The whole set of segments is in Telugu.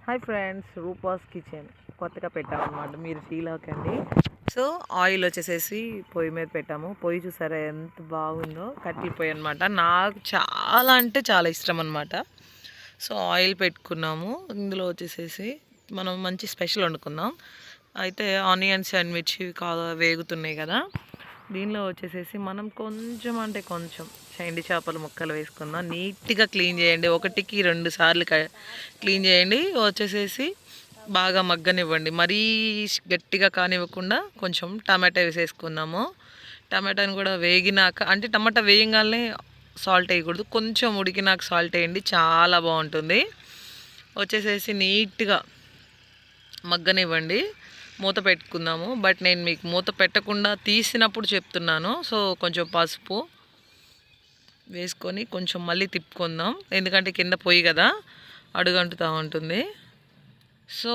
హాయ్ ఫ్రెండ్స్, రూపాస్ కిచెన్ కొత్తగా పెట్టామన్నమాట, మీరు ఫీల్ అవ్వకండి. సో ఆయిల్ వచ్చేసేసి పొయ్యి మీద పెట్టాము. పొయ్యి చూసారా ఎంత బాగుందో, కట్టెల పొయ్యి అనమాట. నాకు చాలా అంటే చాలా ఇష్టం అనమాట. సో ఆయిల్ పెట్టుకున్నాము. ఇందులో వచ్చేసేసి మనం మంచి స్పెషల్ వండుకుందాం. అయితే ఆనియన్స్ అండ్ మిర్చి వేగుతున్నాయి కదా, దీనిలో వచ్చేసేసి మనం కొంచెం అంటే కొంచెం ఎండి చేపల ముక్కలు వేసుకుందాం. నీట్గా క్లీన్ చేయండి, 1-2 సార్లు క్లీన్ చేయండి. వచ్చేసేసి బాగా మగ్గనివ్వండి, మరీ గట్టిగా కానివ్వకుండా కొంచెం టమాటా వేసేసుకుందాము. టమాటాని కూడా వేగినాక, అంటే టమాటా వేయగానే సాల్ట్ వేయకూడదు, కొంచెం ఉడికినాక సాల్ట్ వేయండి, చాలా బాగుంటుంది. వచ్చేసేసి నీట్గా మగ్గనివ్వండి, మూత పెట్టుకుందాము. బట్ నేను మీకు మూత పెట్టకుండా తీసినప్పుడు చెప్తున్నాను. సో కొంచెం పసుపు వేసుకొని కొంచెం మళ్ళీ తిప్పుకుందాం, ఎందుకంటే కింద పొయ్యి కదా, అడుగంటుతూ ఉంటుంది. సో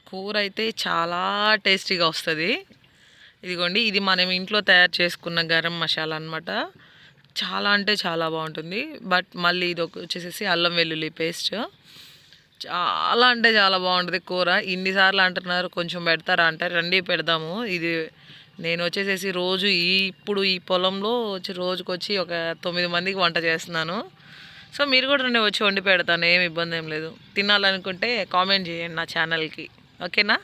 కూర అయితే చాలా టేస్టీగా వస్తుంది. ఇదిగోండి, ఇది మనం ఇంట్లో తయారు చేసుకున్న గరం మసాలా అనమాట. చాలా అంటే చాలా బాగుంటుంది. బట్ మళ్ళీ ఇది వచ్చేసేసి అల్లం వెల్లుల్లి పేస్ట్, చాలా అంటే చాలా బాగుంటుంది కూర. ఇన్నిసార్లు అంటున్నారు కొంచెం పెడతారా అంటారు, రండి పెడదాము. ఇది నేను వచ్చేసేసి రోజు ఇప్పుడు ఈ పొలంలో రోజుకొచ్చి ఒక 9 మందికి వంట చేస్తున్నాను. సో మీరు కూడా రండి, వచ్చి వండి పెడతాను, ఏమి ఇబ్బంది ఏం లేదు. తినాలనుకుంటే కామెంట్ చేయండి నా ఛానల్కి, ఓకేనా.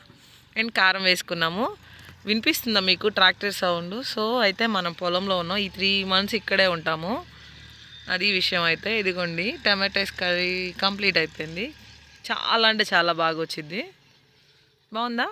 అండ్ కారం వేసుకున్నాము. వినిపిస్తుందా మీకు ట్రాక్టర్ సౌండ్? సో అయితే మనం పొలంలో ఉన్నాం, ఈ 3 months ఇక్కడే ఉంటాము, అది విషయం. అయితే ఇదిగోండి, టమాటోస్ కర్రీ కంప్లీట్ అయిపోయింది. చాలా అంటే చాలా బాగా వచ్చింది. బాగుందా?